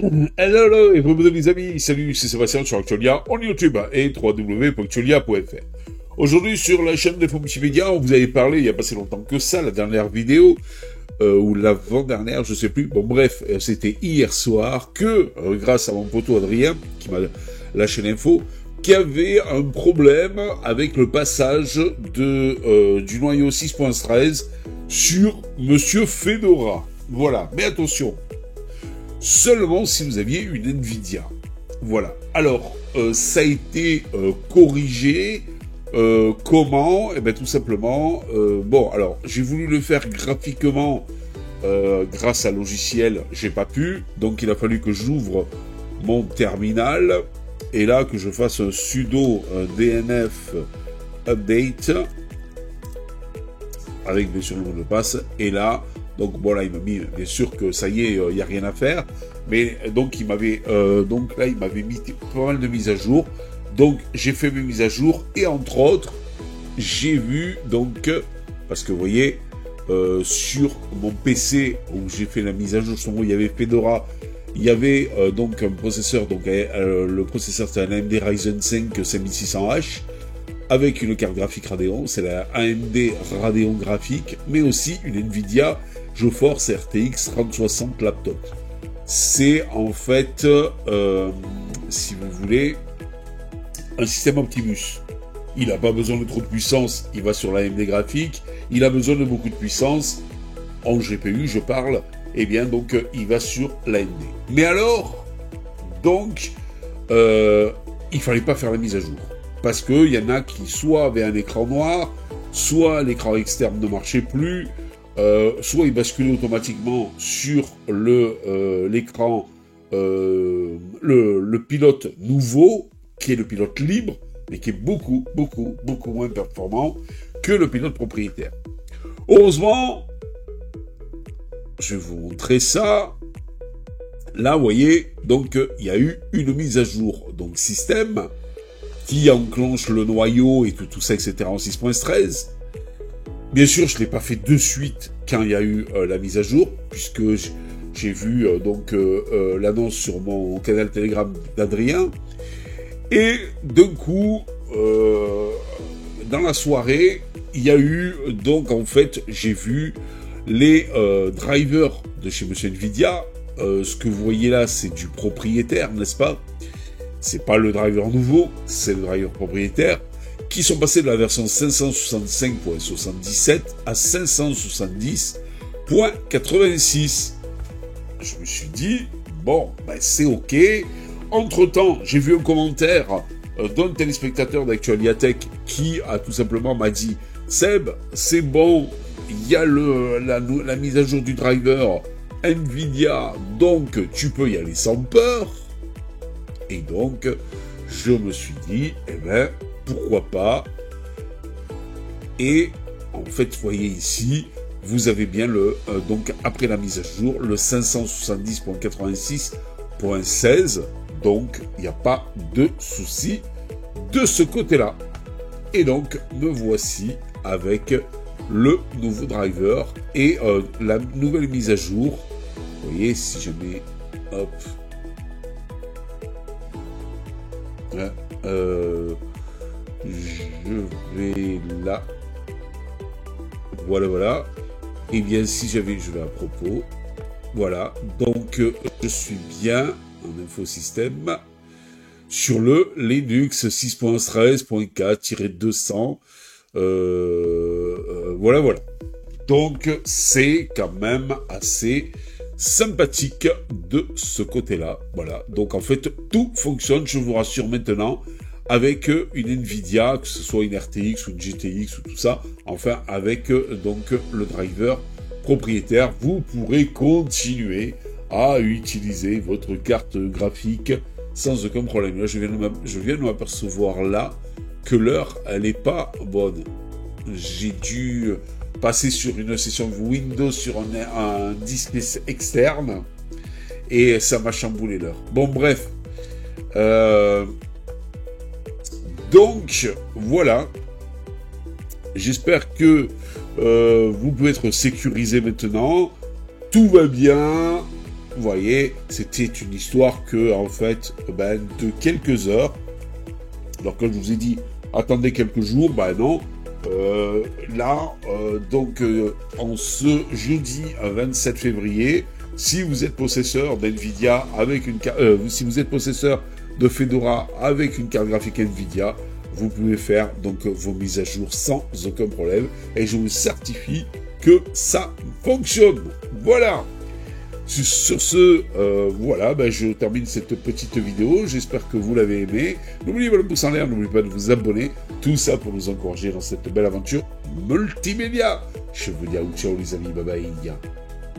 Hello, et bienvenue les amis, salut, c'est Sébastien sur Actualia en YouTube et www.actualia.fr. Aujourd'hui sur la chaîne d'Info Multimédia, on vous avait parlé il y a pas si longtemps que ça, la dernière vidéo, ou l'avant-dernière, je sais plus, bon bref, c'était hier soir que, grâce à mon poteau Adrien, qui m'a lâché l'info, qu'il y avait un problème avec le passage du noyau 6.13 sur Monsieur Fedora. Voilà, mais attention, seulement si vous aviez une Nvidia. Voilà. Alors, ça a été corrigé. Comment? Eh bien, tout simplement. Bon, alors, j'ai voulu le faire graphiquement grâce à un logiciel. J'ai pas pu. Donc, il a fallu que j'ouvre mon terminal. Et là, que je fasse un sudo DNF update. Avec, bien sûr, le mot de passe. Et là... Donc bon là il m'a mis, bien sûr que ça y est, il n'y a rien à faire, mais donc il m'avait mis pas mal de mises à jour. Donc j'ai fait mes mises à jour et entre autres j'ai vu donc parce que vous voyez sur mon PC où j'ai fait la mise à jour, il y avait Fedora, il y avait donc un processeur, donc le processeur c'est un AMD Ryzen 5 5600H. Avec une carte graphique Radeon, c'est la AMD Radeon graphique, mais aussi une Nvidia GeForce RTX 3060 laptop. C'est en fait, si vous voulez, un système Optimus. Il n'a pas besoin de trop de puissance, il va sur l'AMD graphique. Il a besoin de beaucoup de puissance, en GPU je parle, et bien donc il va sur l'AMD. Mais alors, donc, il fallait pas faire la mise à jour. Parce qu'il y en a qui soit avaient un écran noir, soit l'écran externe ne marchait plus, soit il basculait automatiquement sur l'écran, le pilote nouveau, qui est le pilote libre, mais qui est beaucoup moins performant que le pilote propriétaire. Heureusement, je vais vous montrer ça. Là, vous voyez, donc il y a eu une mise à jour, donc système, qui enclenche le noyau et tout ça, etc. en 6.13. Bien sûr, je ne l'ai pas fait de suite quand il y a eu la mise à jour, puisque j'ai vu l'annonce sur mon canal Telegram d'Adrien. Et d'un coup, dans la soirée, il y a eu, donc en fait, j'ai vu les drivers de chez Monsieur Nvidia. Ce que vous voyez là, c'est du propriétaire, n'est-ce pas? C'est pas le driver nouveau, c'est le driver propriétaire, qui sont passés de la version 565.77 à 570.86. Je me suis dit, bon, ben c'est ok. Entre-temps, j'ai vu un commentaire d'un téléspectateur d'Actualia Tech qui a tout simplement m'a dit, Seb, c'est bon, il y a la mise à jour du driver Nvidia, donc tu peux y aller sans peur. Et donc, je me suis dit, eh ben, pourquoi pas? Et en fait, vous voyez ici, vous avez bien donc après la mise à jour, le 570.86.16. Donc, il n'y a pas de souci de ce côté-là. Et donc, me voici avec le nouveau driver et la nouvelle mise à jour. Vous voyez, si je mets, hop, je vais là. Voilà. Et bien, si je vais à propos. Voilà. Donc, je suis bien en infosystème sur le Linux 6.13.4-200. Voilà. Donc, c'est quand même assez sympathique de ce côté-là. Voilà. Donc, en fait, tout fonctionne, je vous rassure maintenant, avec une Nvidia, que ce soit une RTX ou une GTX ou tout ça. Enfin, avec donc le driver propriétaire, vous pourrez continuer à utiliser votre carte graphique sans aucun problème. Là, je viens de m'apercevoir là que l'heure, elle n'est pas bonne. J'ai dû passer sur une session Windows sur un disque externe et ça m'a chamboulé l'heure. Bon, bref. Donc, voilà. J'espère que vous pouvez être sécurisé maintenant. Tout va bien. vous voyez, c'était une histoire que, en fait, de quelques heures. Alors, quand je vous ai dit, attendez quelques jours, non. En ce jeudi 27 février, si vous êtes possesseur d'NVIDIA avec une si vous êtes possesseur de Fedora avec une carte graphique NVIDIA, vous pouvez faire donc vos mises à jour sans aucun problème et je vous certifie que ça fonctionne. Voilà. Sur ce, je termine cette petite vidéo. J'espère que vous l'avez aimé. N'oubliez pas le pouce en l'air, n'oubliez pas de vous abonner. Tout ça pour nous encourager dans cette belle aventure multimédia. Je vous dis ciao les amis, bye bye.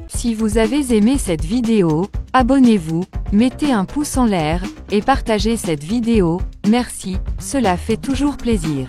Si vous avez aimé cette vidéo, abonnez-vous, mettez un pouce en l'air, et partagez cette vidéo. Merci, cela fait toujours plaisir.